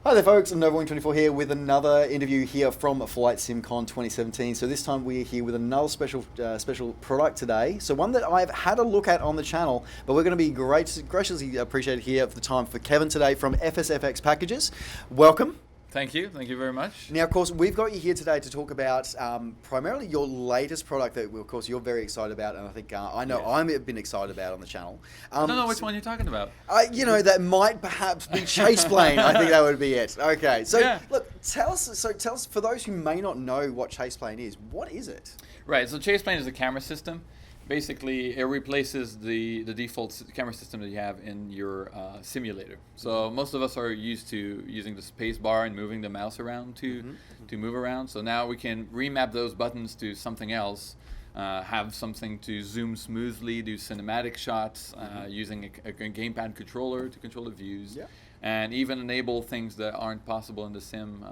Hi there folks, I'm Nova24 here with another interview here from FlightSimCon 2017. So this time we're here with another special product today. So one that I've had a look at on the channel, but we're going to be graciously appreciated here for the time for Kevin today from FSFX Packages. Welcome. Thank you very much. Now, of course, we've got you here today to talk about primarily your latest product that, of course, you're very excited about, and I think I've been excited about on the channel. I don't know which one you're talking about. That might perhaps be Chaseplane. I think that would be it. Okay, so look, tell us, for those who may not know what Chaseplane is, what is it? Right. So Chaseplane is a camera system. Basically, it replaces the default camera system that you have in your simulator. So most of us are used to using the space bar and moving the mouse around to move around. So now we can remap those buttons to something else, have something to zoom smoothly, do cinematic shots, using a gamepad controller to control the views, and even enable things that aren't possible in the sim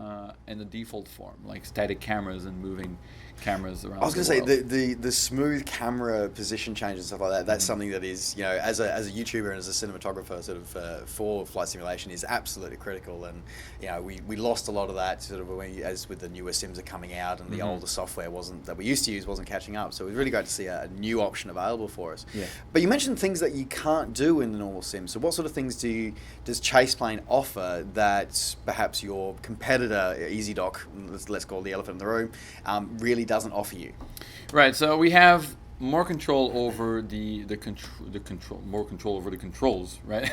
in the default form, like static cameras and moving cameras around. I was going to say the smooth camera position change and stuff like that. That's something that is, as a YouTuber and as a cinematographer, sort of for flight simulation, is absolutely critical. And we lost a lot of that sort of as with the newer sims are coming out and the older software that we used to use wasn't catching up. So it was really great to see a new option available for us. Yeah. But you mentioned things that you can't do in the normal sim. So what sort of things does Chaseplane offer that perhaps your competitor, EasyDock, let's call the elephant in the room, really doesn't offer you? Right. So we have more control over more control over the controls, right?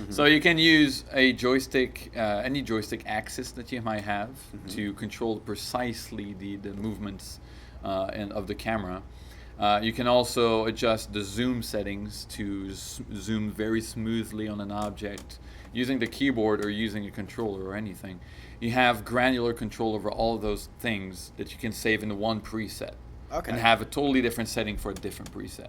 So you can use a joystick, any joystick axis that you might have to control precisely the movements of the camera. You can also adjust the zoom settings to zoom very smoothly on an object using the keyboard or using a controller or anything. You have granular control over all of those things that you can save in one preset. Okay. And have a totally different setting for a different preset.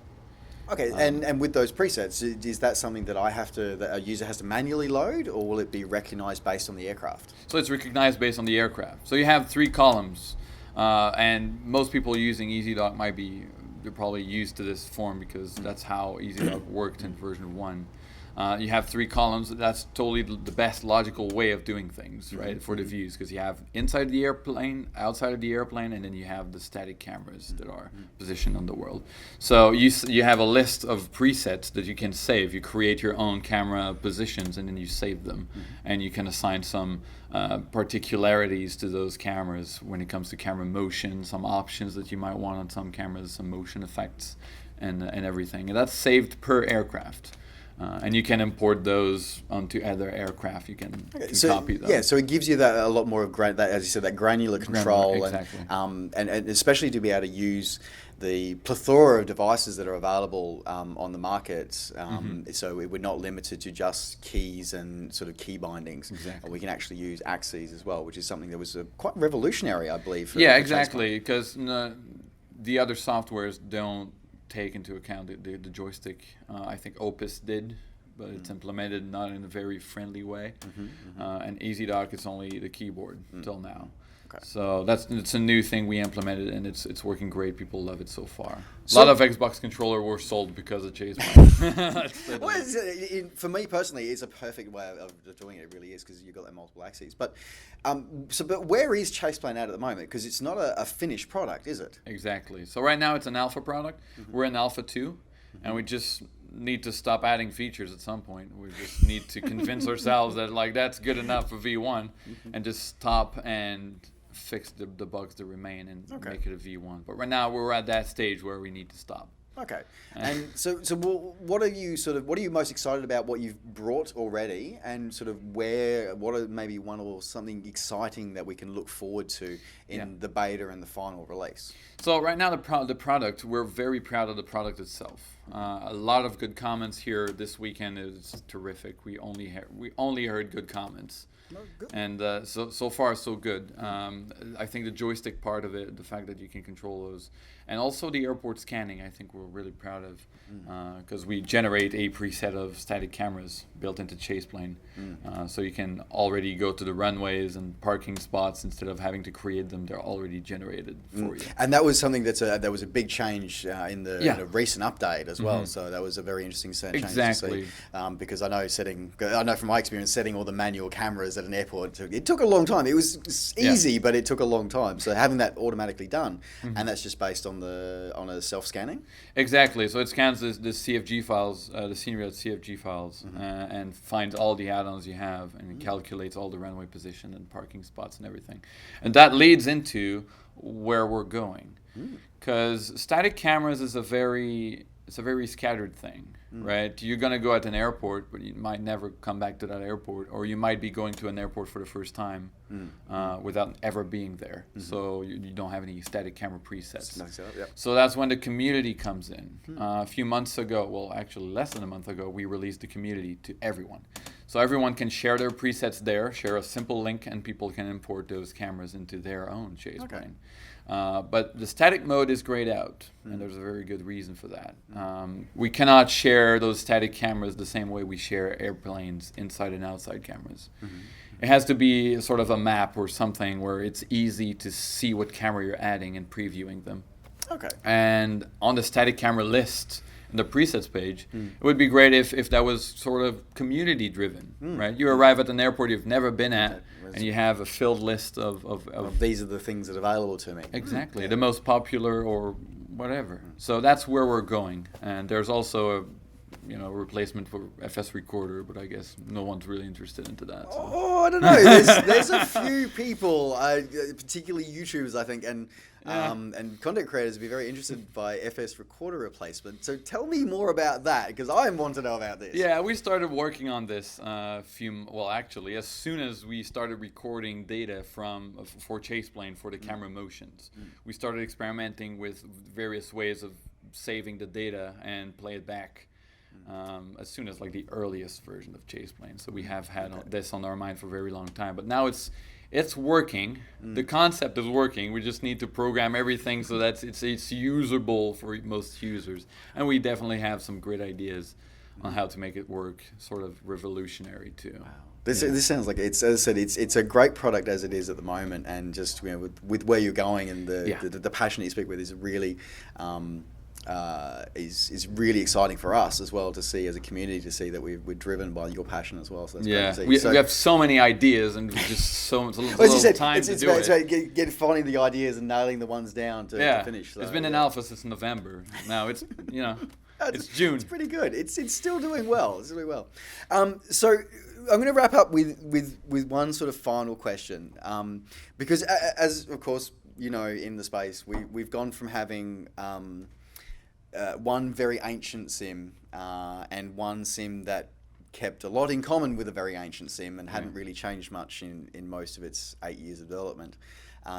Okay, and with those presets, is that something that that a user has to manually load, or will it be recognized based on the aircraft? So it's recognized based on the aircraft. So you have 3 columns, and most people using EasyDock they're probably used to this form because that's how EasyDock worked in version 1. You have 3 columns. That's totally the best logical way of doing things, right, for the views, because you have inside the airplane, outside of the airplane, and then you have the static cameras that are positioned on the world. So you have a list of presets that you can save. You create your own camera positions, and then you save them. And you can assign some particularities to those cameras when it comes to camera motion, some options that you might want on some cameras, some motion effects, and everything. And that's saved per aircraft. And you can import those onto other aircraft. You can copy them. Yeah, so it gives you that a lot more of that, as you said, that granular control, exactly. and especially to be able to use the plethora of devices that are available on the market. So we're not limited to just keys and sort of key bindings. Exactly. We can actually use axes as well, which is something that was quite revolutionary, I believe. Yeah, exactly, because the other softwares don't take into account the joystick. I think Opus did, but it's implemented not in a very friendly way. And EasyDock is only the keyboard till now. Okay. So it's a new thing we implemented, and it's working great. People love it so far. A lot of Xbox controllers were sold because of Chaseplane. Well, for me personally, it's a perfect way of doing it. It really is, because you've got that multiple axes. But but where is Chaseplane at the moment? Because it's not a finished product, is it? Exactly. So right now it's an alpha product. We're in alpha 2, and we just need to stop adding features at some point. We just need to convince ourselves that that's good enough for V1, and just stop and fix the bugs that remain and make it a V1. But right now we're at that stage where we need to stop. Okay. And so what are you most excited about what you've brought already, and sort of what are maybe one or something exciting that we can look forward to in the beta and the final release? So right now the product, we're very proud of the product itself. A lot of good comments here this weekend. Is terrific. We only heard good comments. Oh, good. And so far so good. I think the joystick part of it, the fact that you can control those, and also the airport scanning, I think we're really proud of, because we generate a preset of static cameras built into Chaseplane, so you can already go to the runways and parking spots instead of having to create them. They're already generated for you. And that was something that was a big change in the recent update as well. So that was a very interesting change to see, because I know from my experience, setting all the manual cameras at an airport, it took a long time. It was easy, but it took a long time. So having that automatically done, and that's just based on a self-scanning? Exactly. So it scans the CFG files, the scenery CFG files, and finds all the add-ons you have, and it calculates all the runway position and parking spots and everything. And that leads into where we're going. Because static cameras is a very scattered thing, right? You're going to go at an airport, but you might never come back to that airport, or you might be going to an airport for the first time without ever being there. So you don't have any static camera presets. So that's when the community comes in. A few months ago, well, actually less than a month ago, we released the community to everyone. So everyone can share their presets there, share a simple link, and people can import those cameras into their own chase plane. But the static mode is grayed out, and there's a very good reason for that. We cannot share those static cameras the same way we share airplanes inside and outside cameras. It has to be sort of a map or something where it's easy to see what camera you're adding and previewing them. And on the static camera list, in the presets page, it would be great if that was sort of community driven, right? You arrive at an airport you've never been at, and you have a filled list of these are the things that are available to me. Exactly, the most popular or whatever. So that's where we're going. And there's also a replacement for FS Recorder, but I guess no one's really interested into that. So. Oh, I don't know. There's a few people, particularly YouTubers, I think, and content creators would be very interested by FS Recorder replacement. So tell me more about that, because I want to know about this. Yeah, we started working on this actually, as soon as we started recording data for Chaseplane for the camera motions. We started experimenting with various ways of saving the data and play it back. As soon as like the earliest version of Chaseplane. So we have had this on our mind for a very long time, but now it's working. The concept is working. We just need to program everything so that it's usable for most users. And we definitely have some great ideas on how to make it work, sort of revolutionary too. Wow. This sounds like it's, as I said, it's a great product as it is at the moment, and just with where you're going and the passion that you speak with is really. Is really exciting for us as well to see as a community, to see that we're driven by your passion as well. So that's great to see. We have so many ideas and just so much time to do it. It's about finding the ideas and nailing the ones down to finish. So, it's been in alpha since November. Now it's it's June. It's pretty good. It's still doing well. It's doing well. So I'm going to wrap up with one sort of final question, because as of course in the space we've gone from having one very ancient sim and one sim that kept a lot in common with a very ancient sim and hadn't really changed much in most of its 8 years of development,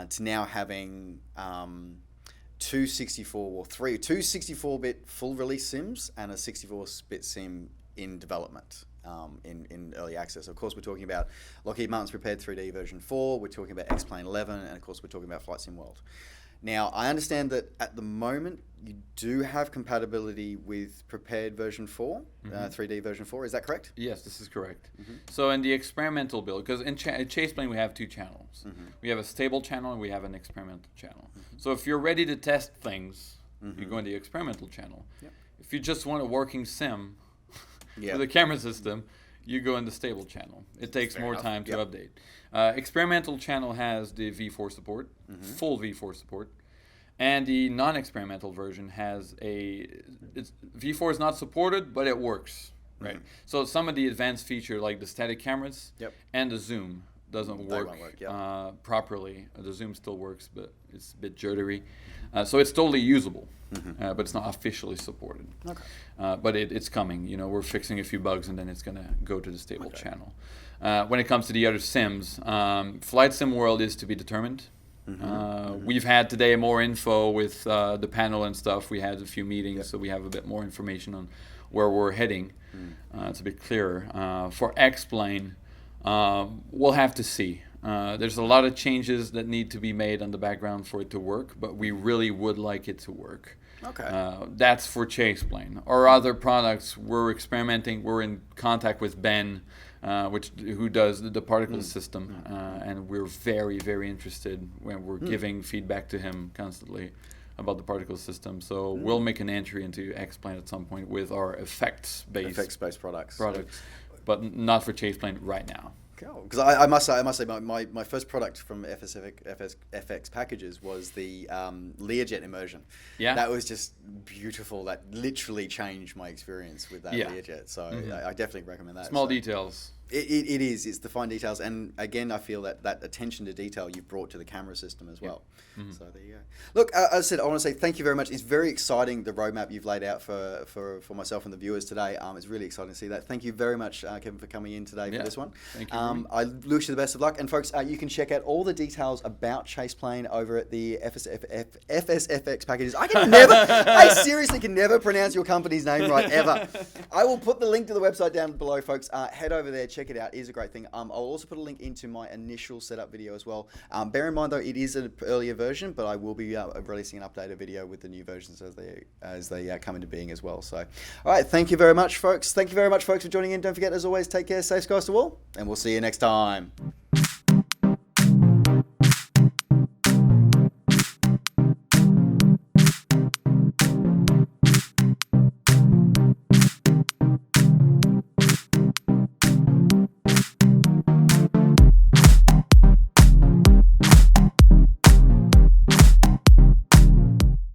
to now having two 64-bit full release sims and a 64-bit sim in development. In early access. Of course, we're talking about Lockheed Martin's Prepared 3D version 4, we're talking about X-Plane 11, and of course we're talking about FlightSim World. Now, I understand that at the moment you do have compatibility with Prepared version 4, 3D version 4. Is that correct? Yes, this is correct. So in the experimental build, because in Chaseplane we have two channels. We have a stable channel and we have an experimental channel. So if you're ready to test things, you go in the experimental channel. If you just want a working sim with a camera system, you go in the stable channel. It takes more time to update. Experimental channel has the V4 support, full V4 support, and the non-experimental version has V4 is not supported, but it works, right? So some of the advanced feature, like the static cameras and the zoom, doesn't work properly. The zoom still works, but it's a bit jittery. So it's totally usable, but it's not officially supported. But it's coming. We're fixing a few bugs, and then it's going to go to the stable channel. When it comes to the other sims, FlightSim World is to be determined. We've had today more info with the panel and stuff. We had a few meetings, so we have a bit more information on where we're heading. It's a bit clearer. For X-Plane, we'll have to see. There's a lot of changes that need to be made on the background for it to work, but we really would like it to work. That's for Chaseplane. Our other products, we're experimenting. We're in contact with Ben, who does the particle system, and we're very, very interested when we're giving feedback to him constantly about the particle system. So we'll make an entry into X-Plane at some point with our effects-based products. But not for Chaseplane right now. Cool. Because I must say, my first product from FSFX Packages was the Learjet immersion. Yeah. That was just beautiful. That literally changed my experience with that Learjet. So I definitely recommend that. Small details. It is. It's the fine details, and again, I feel that attention to detail you've brought to the camera system as well. So there you go. Look, as I said, I want to say thank you very much. It's very exciting, the roadmap you've laid out for myself and the viewers today. It's really exciting to see that. Thank you very much, Kevin, for coming in today for this one. Thank you. I wish you the best of luck, and folks, you can check out all the details about Chase Plane over at the FSFX Packages. I seriously can never pronounce your company's name right ever. I will put the link to the website down below, folks. Head over there, check it out. It is a great thing. I'll also put a link into my initial setup video as well. Bear in mind though, it is an earlier version, but I will be releasing an updated video with the new versions as they come into being as well. So, all right, thank you very much, folks. Thank you very much, folks, for joining in. Don't forget, as always, take care, safe skies to all, and we'll see you next time.